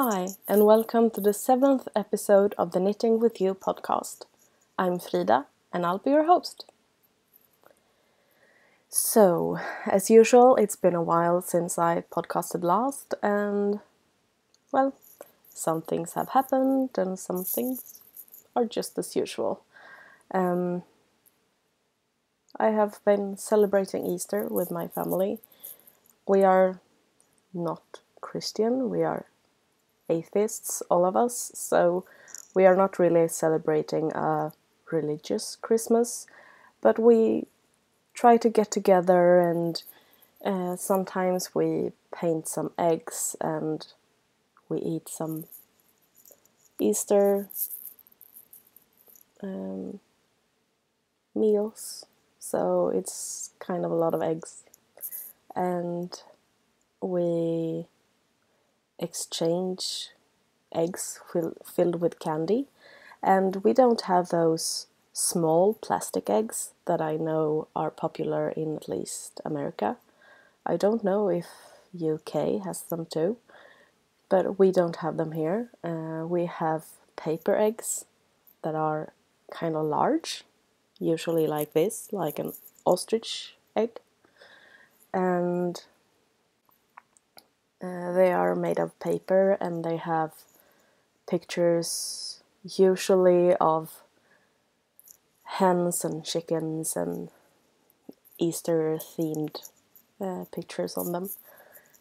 Hi, and welcome to the 7th episode of the Knitting With Ewe podcast. I'm Frida, and I'll be your host. So, as usual, it's been a while since I podcasted last, and, well, some things have happened, and some things are just as usual. I have been celebrating Easter with my family. We are not Christian, we are atheists, all of us, so we are not really celebrating a religious Christmas, but we try to get together and sometimes we paint some eggs and we eat some Easter meals, so it's kind of a lot of eggs, and we exchange eggs filled with candy, and we don't have those small plastic eggs that I know are popular in at least America. I don't know if UK has them too, but we don't have them here. We have paper eggs that are kind of large, usually like this, like an ostrich egg, and they are made of paper and they have pictures usually of hens and chickens and Easter themed pictures on them.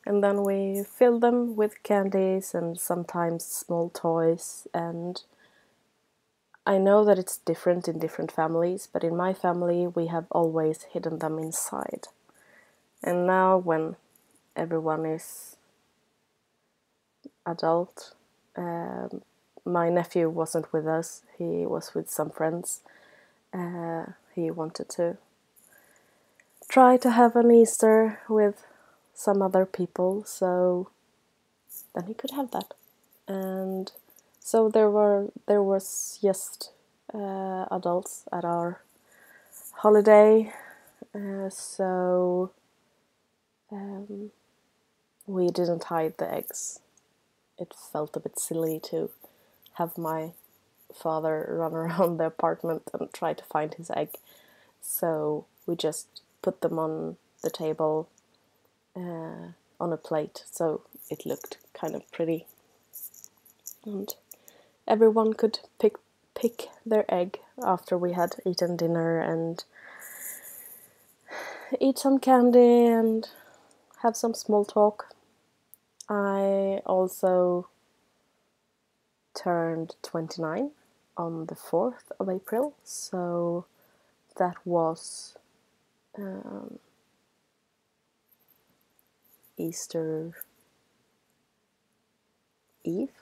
And then we fill them with candies and sometimes small toys, and I know that it's different in different families, but in my family we have always hidden them inside. And now when everyone is adult, my nephew wasn't with us, he was with some friends. He wanted to try to have an Easter with some other people, so then he could have that. And so there was just adults at our holiday, so we didn't hide the eggs. It felt a bit silly to have my father run around the apartment and try to find his egg, so we just put them on the table on a plate, so it looked kind of pretty, and everyone could pick their egg after we had eaten dinner and eat some candy and have some small talk. I also turned 29 on the 4th of April, so that was Easter Eve.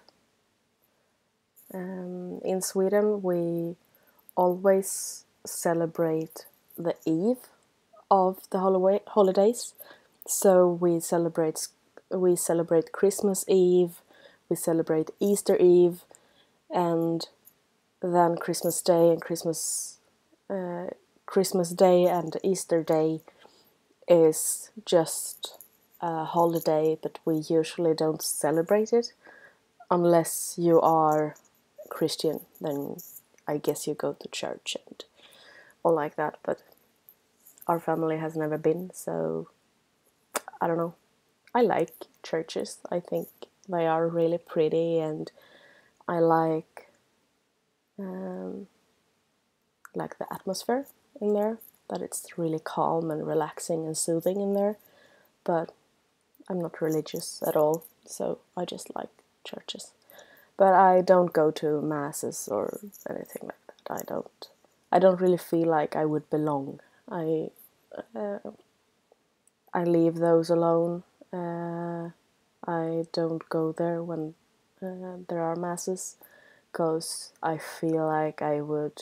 In Sweden we always celebrate the eve of the holidays, so we celebrate Christmas Eve, we celebrate Easter Eve, and then Christmas Day and Christmas Day and Easter Day is just a holiday, but we usually don't celebrate it unless you are Christian. Then I guess you go to church and all like that, but our family has never been, so I don't know. I like churches. I think they are really pretty, and I like the atmosphere in there, that it's really calm and relaxing and soothing in there, but I'm not religious at all, so I just like churches. But I don't go to masses or anything like that. I don't really feel like I would belong. I leave those alone. I don't go there when there are masses, because I feel like I would,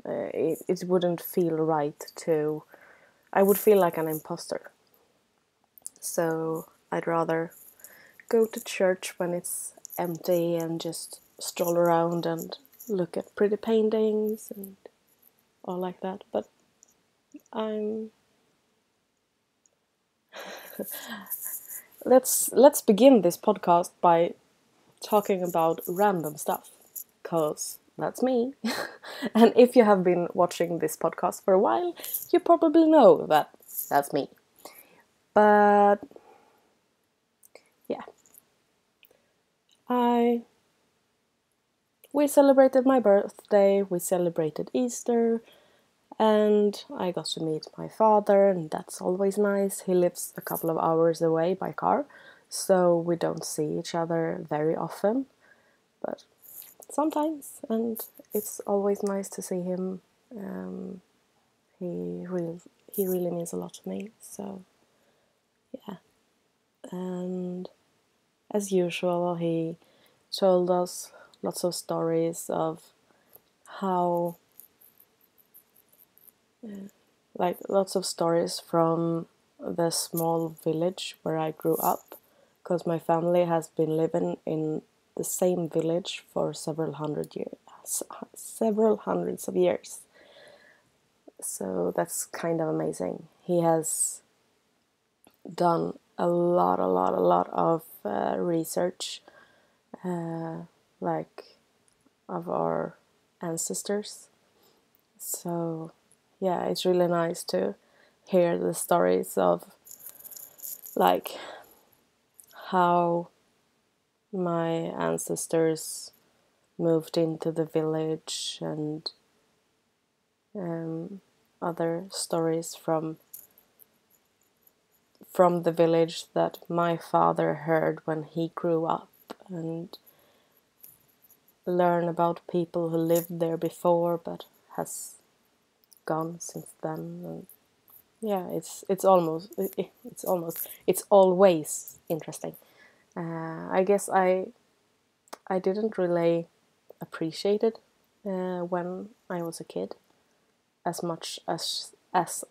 it wouldn't feel right to, I would feel like an imposter. So I'd rather go to church when it's empty and just stroll around and look at pretty paintings and all like that. But I'm let's begin this podcast by talking about random stuff, cause that's me. And if you have been watching this podcast for a while, you probably know that that's me. But yeah, we celebrated my birthday, we celebrated Easter, and I got to meet my father, and that's always nice. He lives a couple of hours away by car, so we don't see each other very often, but sometimes, and it's always nice to see him. He really means a lot to me, so yeah. And as usual, he told us lots of stories of how, lots of stories from the small village where I grew up, because my family has been living in the same village for several hundreds of years. So that's kind of amazing. He has done a lot of research, of our ancestors. So yeah, it's really nice to hear the stories of how my ancestors moved into the village, and other stories from the village that my father heard when he grew up, and learn about people who lived there before but has gone since then. And yeah, it's always interesting. I guess I didn't really appreciate it when I was a kid as much as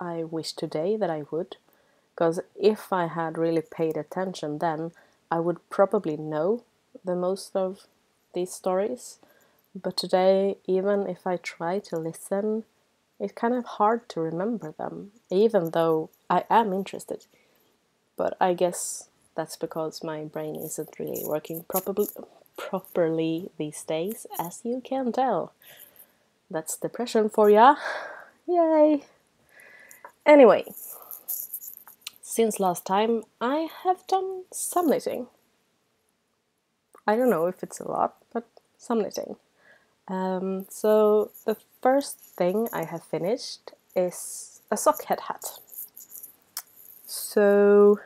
I wish today that I would. Because if I had really paid attention then, I would probably know the most of these stories. But today, even if I try to listen, it's kind of hard to remember them, even though I am interested. But I guess that's because my brain isn't really working properly these days, as you can tell. That's depression for ya. Yay! Anyway, since last time, I have done some knitting. I don't know if it's a lot, but some knitting. So the first thing I have finished is a sock head hat. So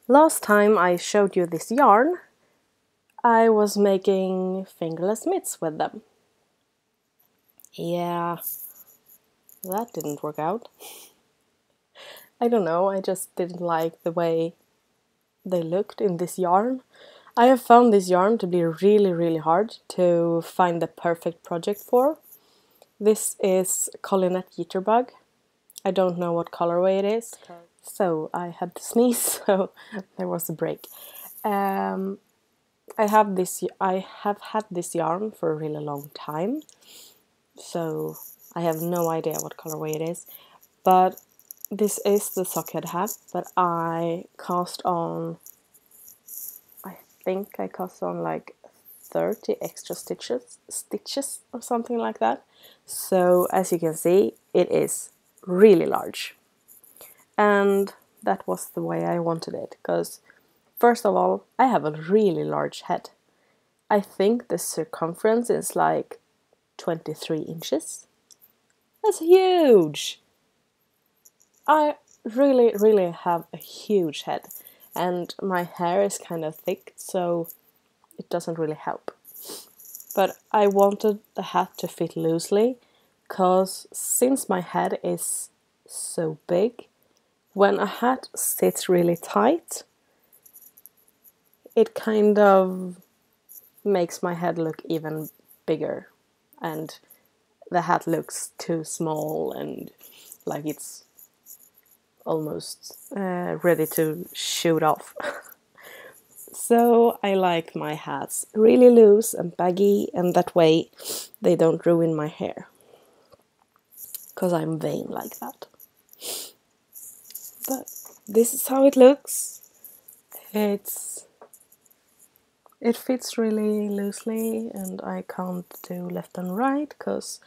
last time I showed you this yarn, I was making fingerless mitts with them. Yeah, that didn't work out. I don't know, I just didn't like the way they looked in this yarn. I have found this yarn to be really hard to find the perfect project for. This is Collinette Jitterbug. I don't know what colorway it is, so I had to sneeze, so there was a break. I have had this yarn for a really long time, so I have no idea what colorway it is. But this is the sockhead hat that I cast on. I think I cast on like 30 extra stitches or something like that. So as you can see, it is really large, and that was the way I wanted it, because first of all, I have a really large head. I think the circumference is like 23 inches. That's huge! I really have a huge head, and my hair is kind of thick, so it doesn't really help. But I wanted the hat to fit loosely, because since my head is so big, when a hat sits really tight, it kind of makes my head look even bigger, and the hat looks too small and like it's almost ready to shoot off. So I like my hats really loose and baggy, and that way they don't ruin my hair, because I'm vain like that. But this is how it looks. It fits really loosely, and I can't do left and right because,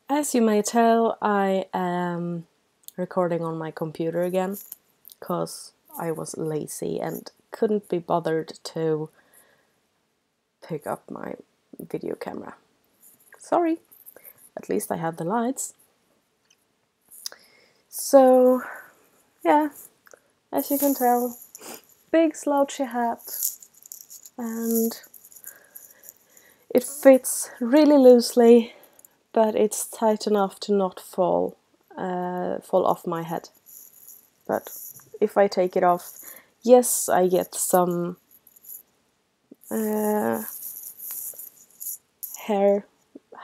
as you may tell, I am recording on my computer again because I was lazy and couldn't be bothered to pick up my video camera. Sorry, at least I have the lights. So, yeah, as you can tell, big slouchy hat, and it fits really loosely, but it's tight enough to not fall off my head. But if I take it off, yes, I get some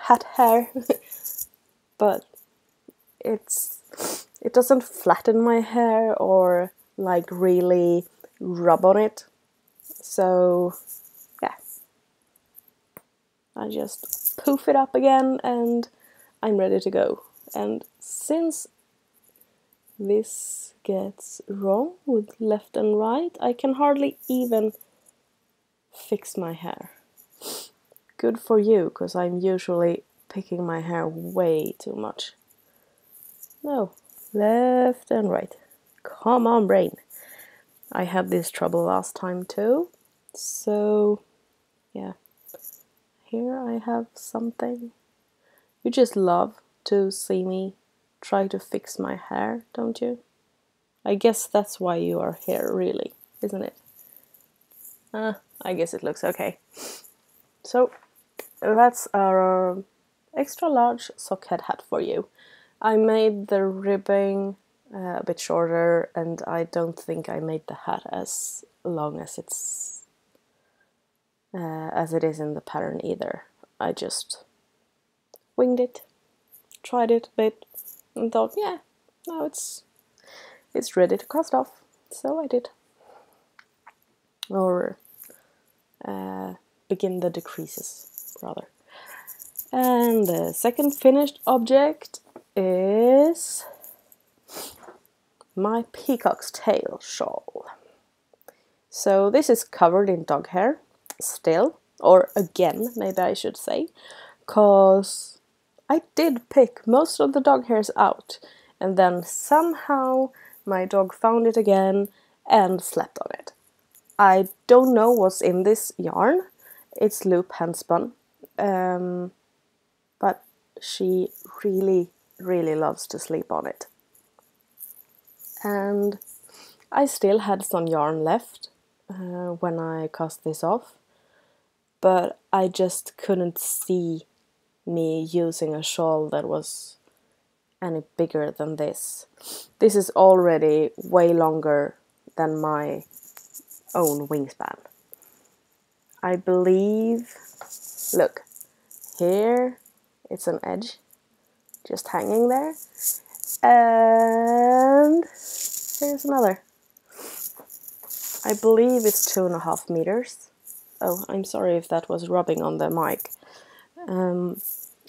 hat hair, but it doesn't flatten my hair or like really rub on it. So yeah, I just poof it up again and I'm ready to go. And since this gets wrong with left and right, I can hardly even fix my hair. Good for you, because I'm usually picking my hair way too much. No, left and right. Come on, brain. I had this trouble last time too. So, yeah. Here I have something. You just love to see me try to fix my hair, don't you? I guess that's why you are here, really, isn't it? I guess it looks okay. So, that's our extra large sock head hat for you. I made the ribbing a bit shorter, and I don't think I made the hat as long as it is in the pattern either. I just winged it, tried it a bit, and thought, yeah, now it's ready to cast off. So I did, or begin the decreases rather. And the second finished object is my peacock's tail shawl. So this is covered in dog hair still, or again maybe I should say, because I did pick most of the dog hairs out, and then somehow my dog found it again and slept on it. I don't know what's in this yarn. It's loop hand spun, but she really loves to sleep on it. And I still had some yarn left when I cast this off, but I just couldn't see me using a shawl that was any bigger than this. This is already way longer than my own wingspan. I believe, look, here it's an edge just hanging there, and here's another. I believe it's 2.5 meters. Oh, I'm sorry if that was rubbing on the mic.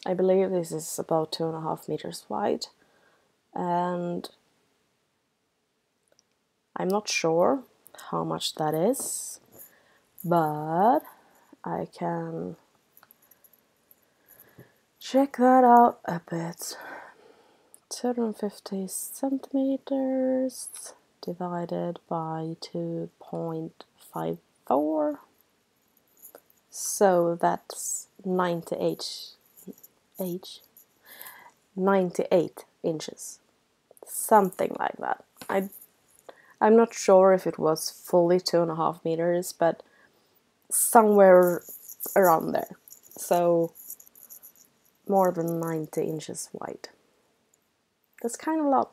I believe this is about 2.5 meters wide, and I'm not sure how much that is, but I can check that out a bit. 250 centimeters divided by 2.54, so that's 98 inches, something like that. I'm not sure if it was fully 2.5 meters, but somewhere around there. So more than 90 inches wide. That's kind of a lot.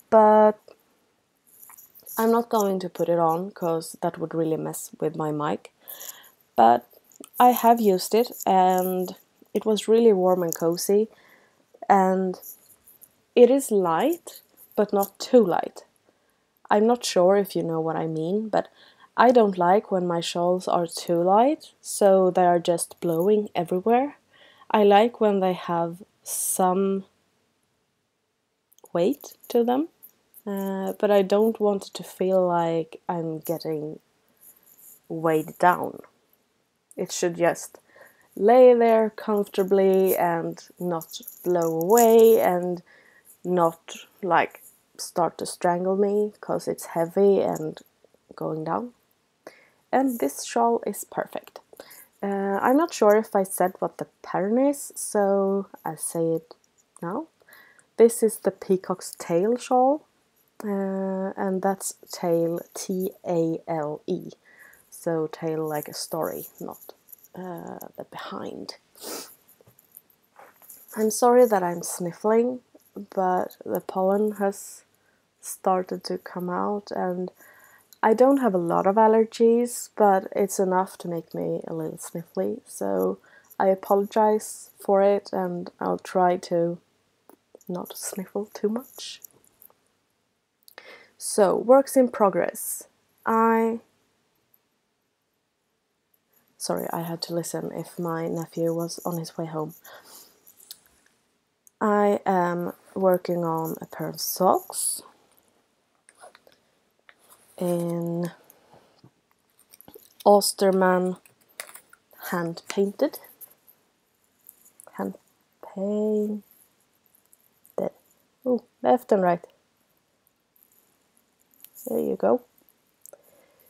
But I'm not going to put it on because that would really mess with my mic. But I have used it and it was really warm and cozy, and it is light but not too light. I'm not sure if you know what I mean, but I don't like when my shawls are too light, so they are just blowing everywhere. I like when they have some weight to them. but I don't want it to feel like I'm getting weighed down. It should just lay there comfortably and not blow away and not like start to strangle me because it's heavy and going down. And this shawl is perfect. I'm not sure if I said what the pattern is, so I say it now. This is the Peacock's Tail shawl, and that's tail, T-A-L-E. So tail like a story, not the behind. I'm sorry that I'm sniffling, but the pollen has started to come out, and I don't have a lot of allergies, but it's enough to make me a little sniffly, so I apologize for it, and I'll try to not sniffle too much. So, works in progress. Sorry, I had to listen if my nephew was on his way home. I am working on a pair of socks in Osterman hand painted. Oh, left and right. There you go.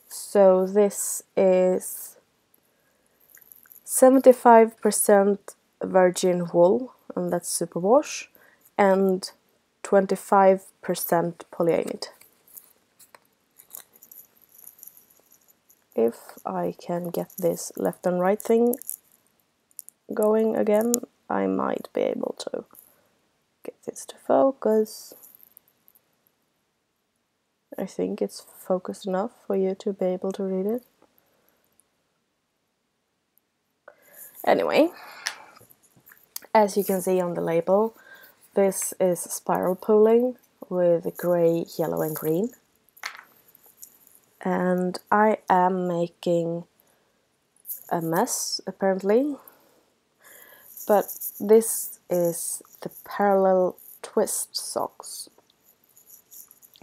So this is 75% virgin wool, and that's superwash, and 25% polyamide. If I can get this left and right thing going again, I might be able to get this to focus. I think it's focused enough for you to be able to read it. Anyway, as you can see on the label, this is spiral pooling with grey, yellow and green. And I am making a mess, apparently. But this is the parallel twist socks.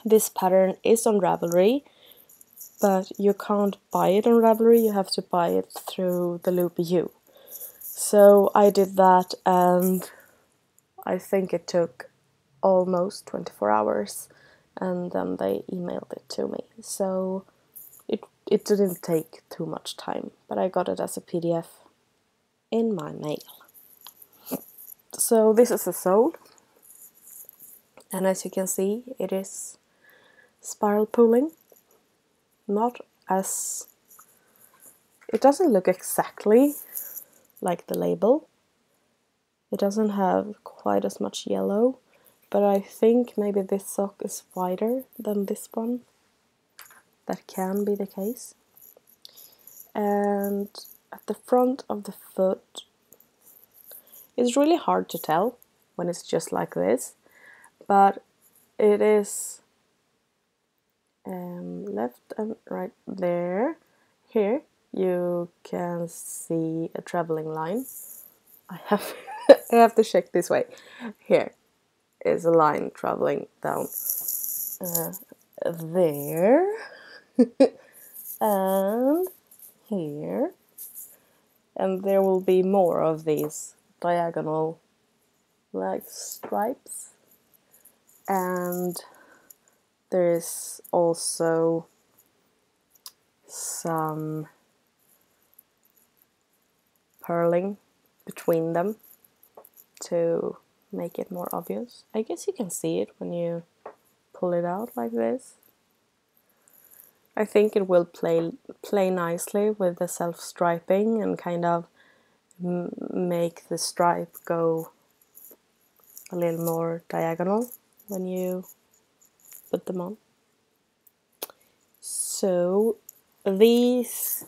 This pattern is on Ravelry, but you can't buy it on Ravelry, you have to buy it through the Loopy U. So I did that, and I think it took almost 24 hours, and then they emailed it to me. So it didn't take too much time, but I got it as a PDF in my mail. So this is the sole, and as you can see, it is spiral pooling. Not as... it doesn't look exactly like the label. It doesn't have quite as much yellow, but I think maybe this sock is wider than this one. That can be the case. And at the front of the foot, it's really hard to tell when it's just like this, but it is left and right there. Here you can see a traveling line. I have I have to check this way. Here is a line traveling down there and here, and there will be more of these diagonal like stripes, and there is also some purling between them to make it more obvious. I guess you can see it when you pull it out like this. I think it will play nicely with the self-striping and kind of make the stripe go a little more diagonal when you put them on. So these,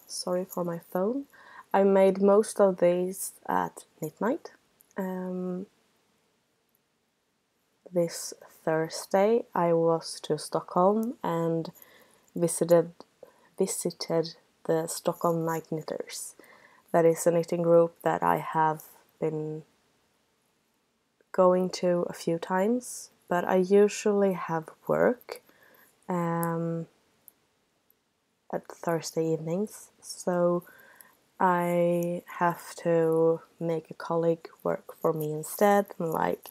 sorry for my phone, I made most of these at Knit Night. This Thursday I was to Stockholm and visited the Stockholm Night Knitters. That is a knitting group that I have been going to a few times but I usually have work at Thursday evenings, so I have to make a colleague work for me instead, and like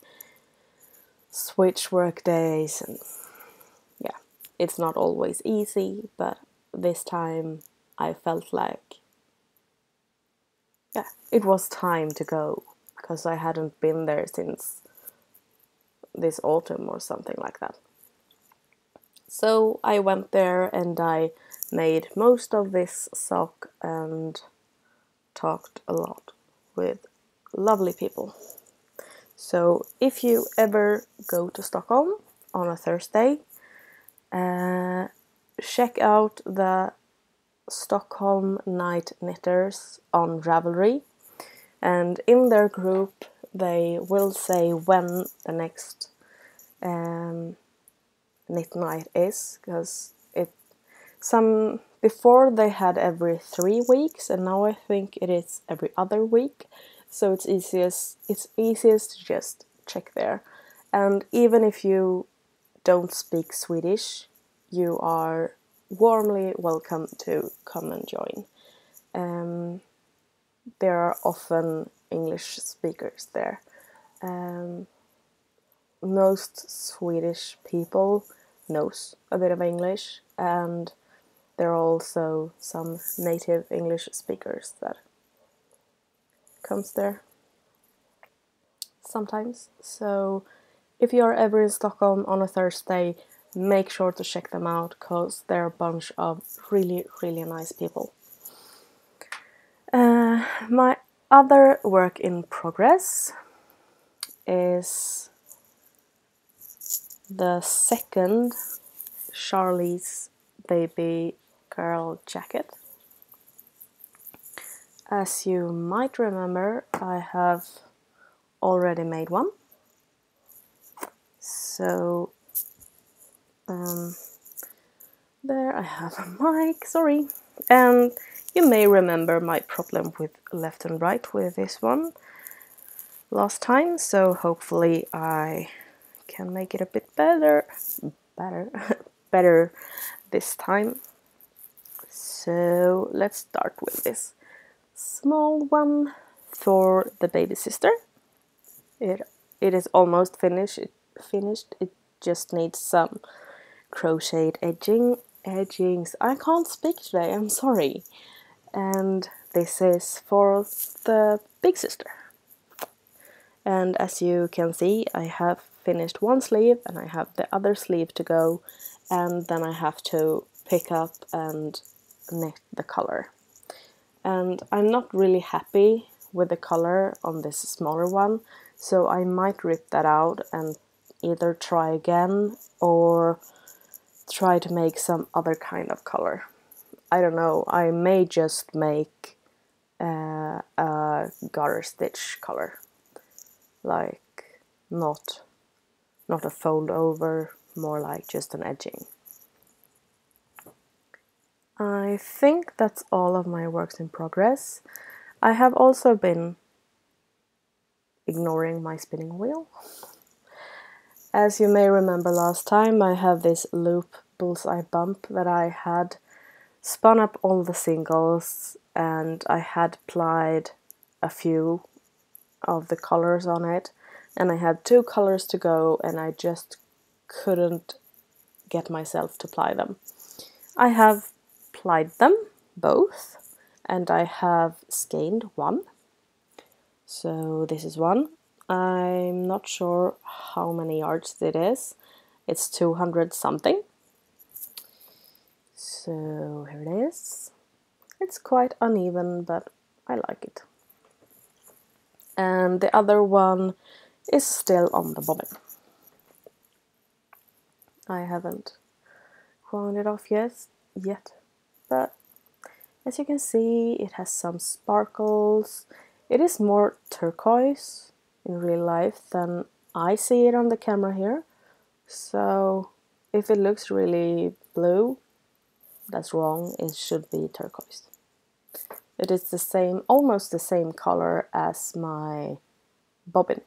switch work days, and yeah, it's not always easy, but this time I felt like, yeah, it was time to go, because I hadn't been there since this autumn or something like that. So I went there and I made most of this sock and talked a lot with lovely people. So if you ever go to Stockholm on a Thursday, check out the Stockholm Night Knitters on Ravelry, and in their group they will say when the next knit night is, because before they had every 3 weeks, and now I think it is every other week, so it's easiest to just check there. And even if you don't speak Swedish, you are warmly welcome to come and join. There are often English speakers there. Most Swedish people knows a bit of English, and there are also some native English speakers that comes there sometimes. So if you are ever in Stockholm on a Thursday, make sure to check them out, because they're a bunch of really, really nice people. My other work in progress is the second Charlie's baby girl jacket. As you might remember, I have already made one. So there I have a mic, sorry. And you may remember my problem with left and right with this one last time, so hopefully I can make it a bit better this time. So let's start with this small one for the baby sister. It is almost finished. It just needs some crocheted edgings. I can't speak today, I'm sorry. And this is for the big sister. And as you can see, I have finished one sleeve and I have the other sleeve to go, and then I have to pick up and knit the color. And I'm not really happy with the color on this smaller one, so I might rip that out and either try again or try to make some other kind of color. I don't know, I may just make a garter stitch color, like not a fold over, more like just an edging. I think that's all of my works in progress. I have also been ignoring my spinning wheel. As you may remember last time, I have this loop bullseye bump that I had spun up all the singles, and I had plied a few of the colors on it, and I had 2 colors to go, and I just couldn't get myself to ply them. I have plied them both, and I have skeined one. So this is one. I'm not sure how many yards it is. It's 200 something. So here it is. It's quite uneven, but I like it. And the other one is still on the bobbin. I haven't wound it off yet, but as you can see, it has some sparkles. It is more turquoise in real life than I see it on the camera here. So if it looks really blue, that's wrong. It should be turquoise. It is the same, almost the same color as my bobbin.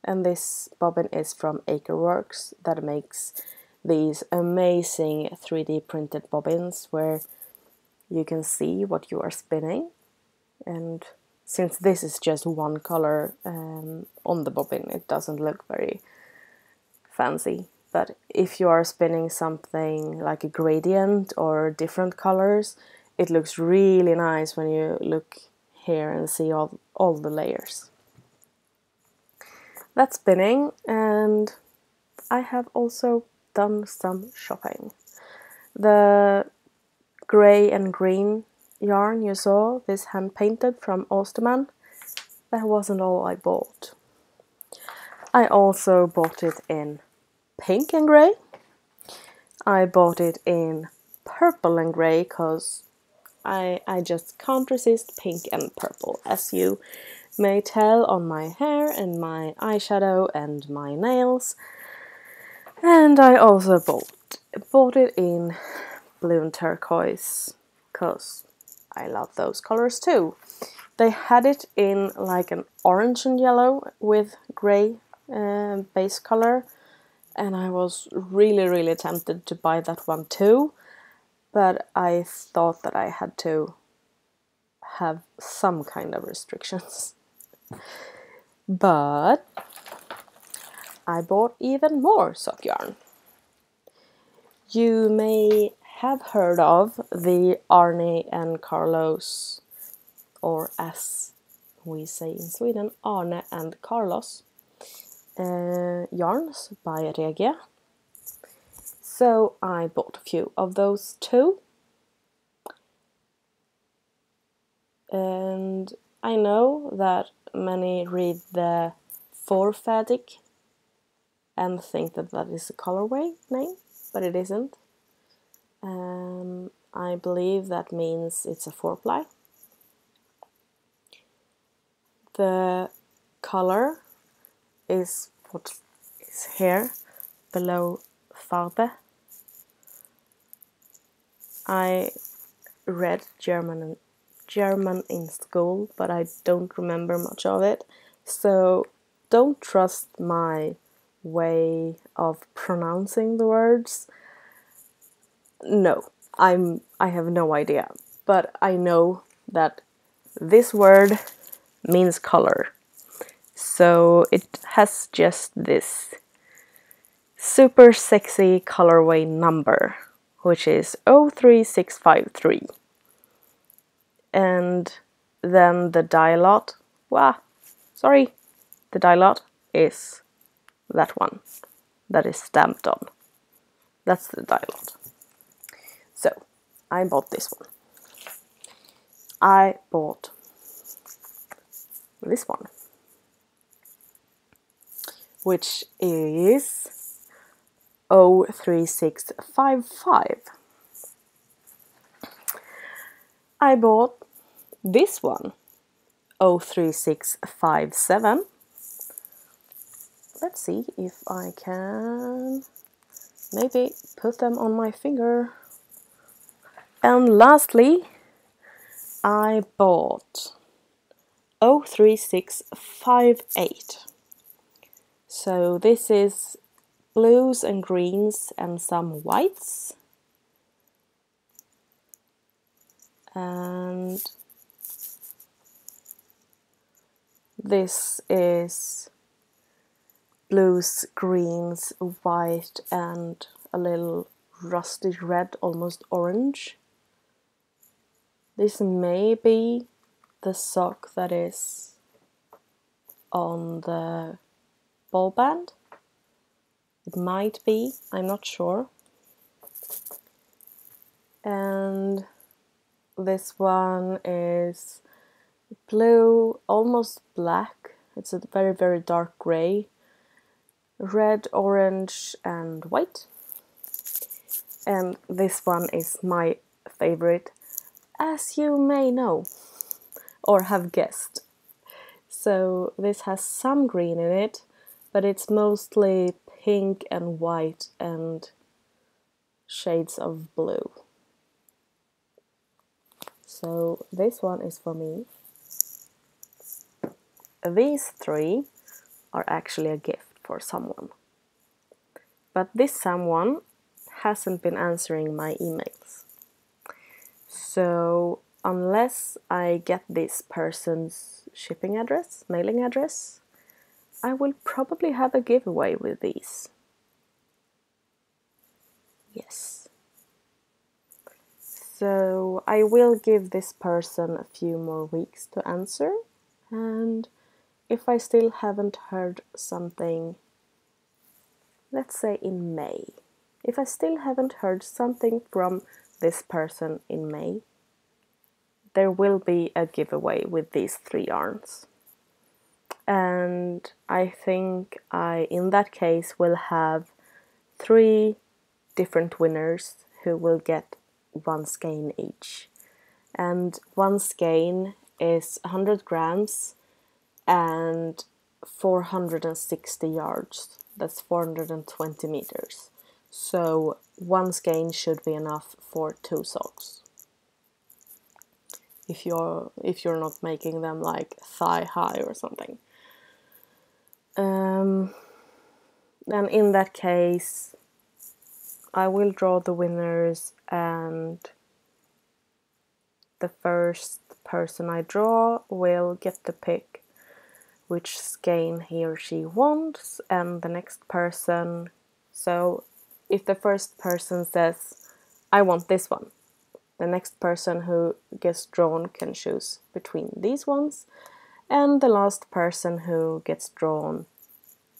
and this bobbin is from Acreworks that makes these amazing 3D printed bobbins where you can see what you are spinning. And since this is just one color on the bobbin, it doesn't look very fancy. But if you are spinning something like a gradient or different colors, it looks really nice when you look here and see all the layers. That's spinning, and I have also done some shopping. The grey and green yarn you saw, this hand painted from Osterman, that wasn't all I bought. I also bought it in pink and grey. I bought it in purple and grey because I just can't resist pink and purple, as you may tell on my hair and my eyeshadow and my nails. And I also bought it in blue and turquoise because I love those colors too. They had it in like an orange and yellow with grey base color, and I was really tempted to buy that one too, but I thought that I had to have some kind of restrictions. But I bought even more sock yarn. You may have heard of the Arne and Carlos, or as we say in Sweden, Arne and Carlos yarns by Regia. So I bought a few of those too. And I know that many read the Forfadig and think that that is a colorway name, but it isn't. I believe that means it's a 4-ply. The color is what is here below Farbe. I read German in school, but I don't remember much of it, so don't trust my way of pronouncing the words. No, I have no idea, but I know that this word means color. So it has just this super sexy colorway number, which is 03653. And then the dialot, the dialot is that one that is stamped on. That's the dialot. So I bought this one. I bought this one, which is 03655. I bought this one, 03657. Let's see if I can maybe put them on my finger. And lastly, I bought 03658. So this is blues and greens and some whites. And this is blues, greens, white and a little rusty red, almost orange. This may be the sock that is on the ball band. It might be, I'm not sure. And this one is blue, almost black. It's a very dark grey. Red, orange and white. And this one is my favorite, as you may know or have guessed. So this has some green in it, but it's mostly pink and white and shades of blue. So this one is for me. These three are actually a gift for someone. But this someone hasn't been answering my emails. So unless I get this person's shipping address, mailing address, I will probably have a giveaway with these. Yes. So I will give this person a few more weeks to answer, and if I still haven't heard something, let's say in May, if I still haven't heard something from this person in May, there will be a giveaway with these 3 yarns. And I think I, in that case, will have 3 different winners who will get 1 skein each. And 1 skein is 100 grams and 460 yards. That's 420 meters. So 1 skein should be enough for 2 socks. If you're not making them like thigh high or something. Then in that case, I will draw the winners, and the first person I draw will get to pick which skein he or she wants, and the next person, so if the first person says, I want this one, the next person who gets drawn can choose between these ones, and the last person who gets drawn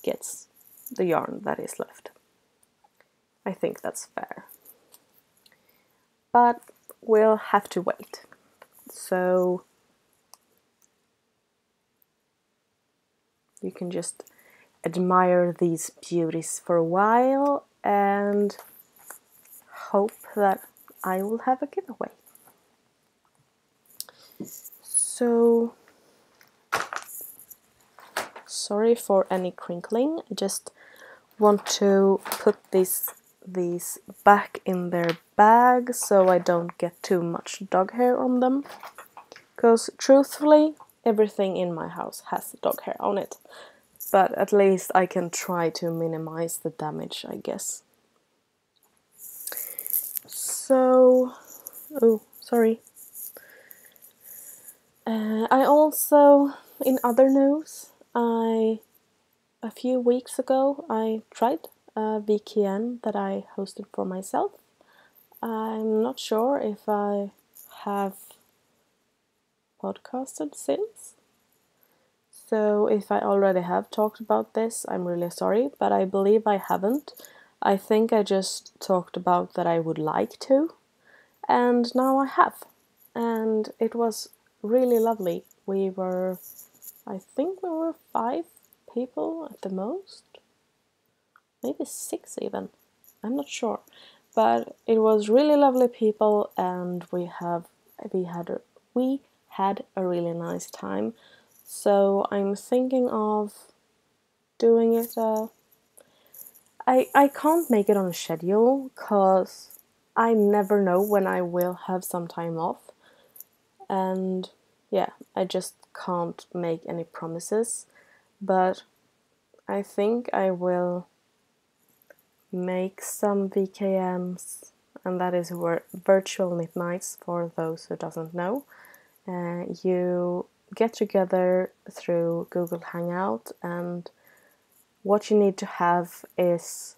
gets the yarn that is left. I think that's fair. But we'll have to wait. So you can just admire these beauties for a while and hope that I will have a giveaway. So, sorry for any crinkling. I just want to put these back in their bag so I don't get too much dog hair on them. Because truthfully, everything in my house has dog hair on it. But at least I can try to minimize the damage, I guess. So, oh, sorry. I also, in other news, a few weeks ago I tried a VKN that I hosted for myself. I'm not sure if I have podcasted since. So if I already have talked about this, I'm really sorry, but I believe I haven't. I think I just talked about that I would like to, and now I have. And it was really lovely. I think we were 5 people at the most. Maybe 6 even. I'm not sure. But it was really lovely people, and we had a really nice time. So I'm thinking of doing it. I can't make it on a schedule because I never know when I will have some time off, and yeah, I just can't make any promises. But I think I will make some VKMs, and that is virtual knit nights for those who doesn't know. You get together through Google Hangout, and what you need to have is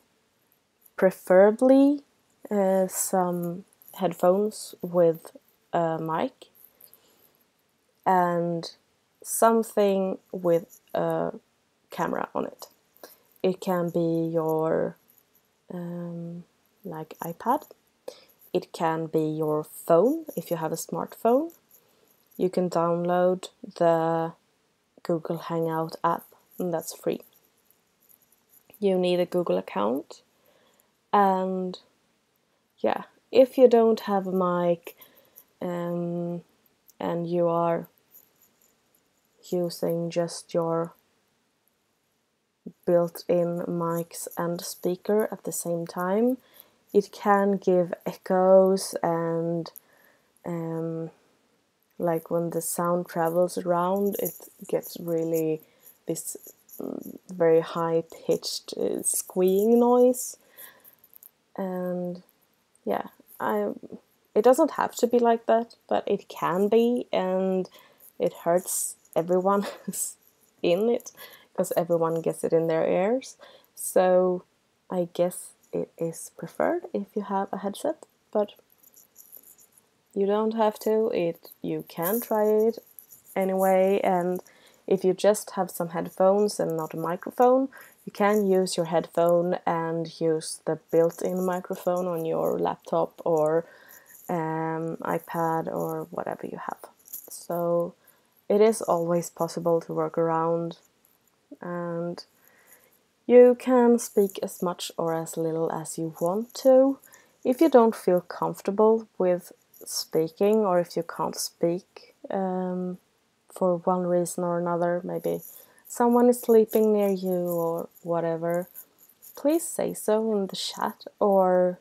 preferably some headphones with a mic and something with a camera on it. It can be your like iPad. It can be your phone if you have a smartphone. You can download the Google Hangout app, and that's free. You need a Google account, and yeah, if you don't have a mic and you are using just your built-in mics and speaker at the same time, it can give echoes, and like when the sound travels around, it gets really this very high-pitched squeeing noise. And yeah, it doesn't have to be like that, but it can be, and it hurts everyone who's in it, because everyone gets it in their ears. So I guess it is preferred if you have a headset, but you don't have to. You can try it anyway, and if you just have some headphones and not a microphone, you can use your headphone and use the built-in microphone on your laptop or iPad or whatever you have. So it is always possible to work around, and you can speak as much or as little as you want to. If you don't feel comfortable with speaking, or if you can't speak for one reason or another, maybe someone is sleeping near you or whatever, please say so in the chat, or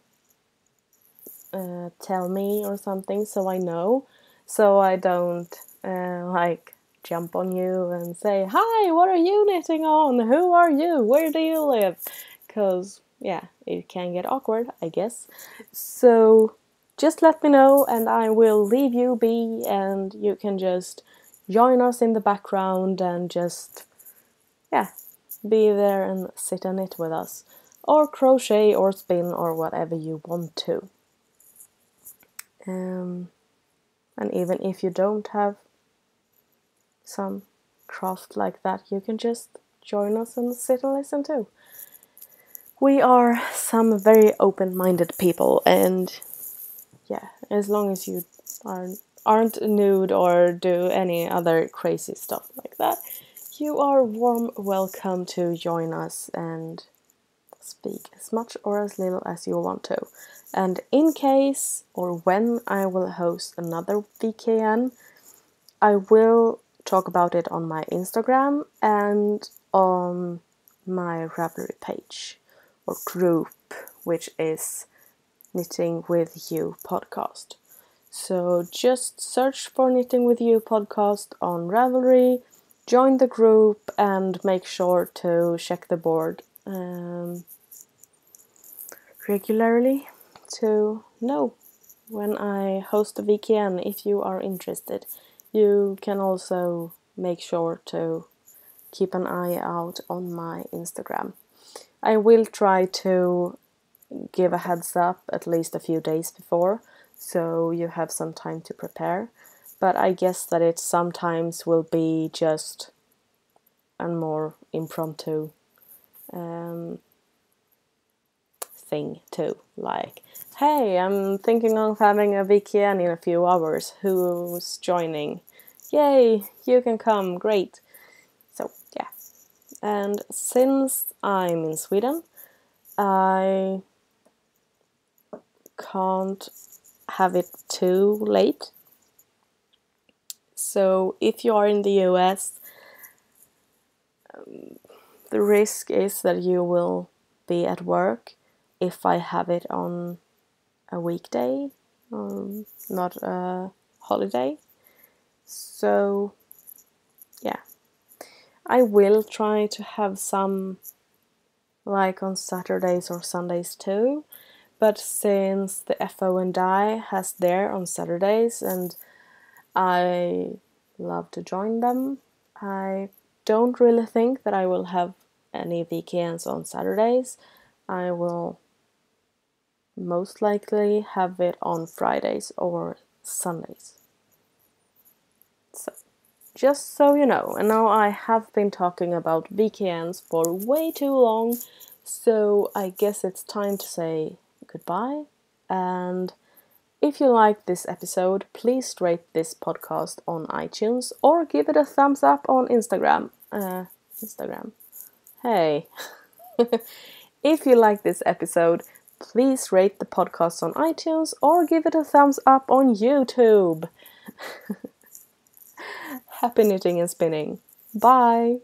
tell me or something, so I know, so I don't jump on you and say, "Hi, what are you knitting on? Who are you? Where do you live?" Because yeah, it can get awkward, I guess. So just let me know and I will leave you be, and you can just join us in the background and just be there and sit and knit with us, or crochet or spin or whatever you want to. And even if you don't have some craft like that, you can just join us and sit and listen too. We are some very open-minded people, and yeah, as long as you aren't nude or do any other crazy stuff like that, you are warm welcome to join us and speak as much or as little as you want to. And in case or when I will host another VKN, I will talk about it on my Instagram and on my Ravelry page or group, which is Knitting With Ewe podcast. So just search for Knitting With Ewe podcast on Ravelry, join the group, and make sure to check the board regularly to know when I host a VKN. If you are interested, you can also make sure to keep an eye out on my Instagram. I will try to give a heads up at least a few days before, so you have some time to prepare. But I guess that it sometimes will be just a more impromptu thing too, like, "Hey, I'm thinking of having a VKN in a few hours, who's joining? Yay, you can come, great." So yeah, and since I'm in Sweden, I can't have it too late. So if you are in the US, the risk is that you will be at work if I have it on a weekday, not a holiday. So yeah, I will try to have some like on Saturdays or Sundays too, but since the FO and I has there on Saturdays and I love to join them, I don't really think that I will have any VKNs on Saturdays. I will most likely have it on Fridays or Sundays. So, just so you know, and now I have been talking about VKNs for way too long, so I guess it's time to say goodbye. And if you like this episode, please rate this podcast on iTunes or give it a thumbs up on Instagram. Hey. If you like this episode, please rate the podcast on iTunes or give it a thumbs up on YouTube. Happy knitting and spinning. Bye!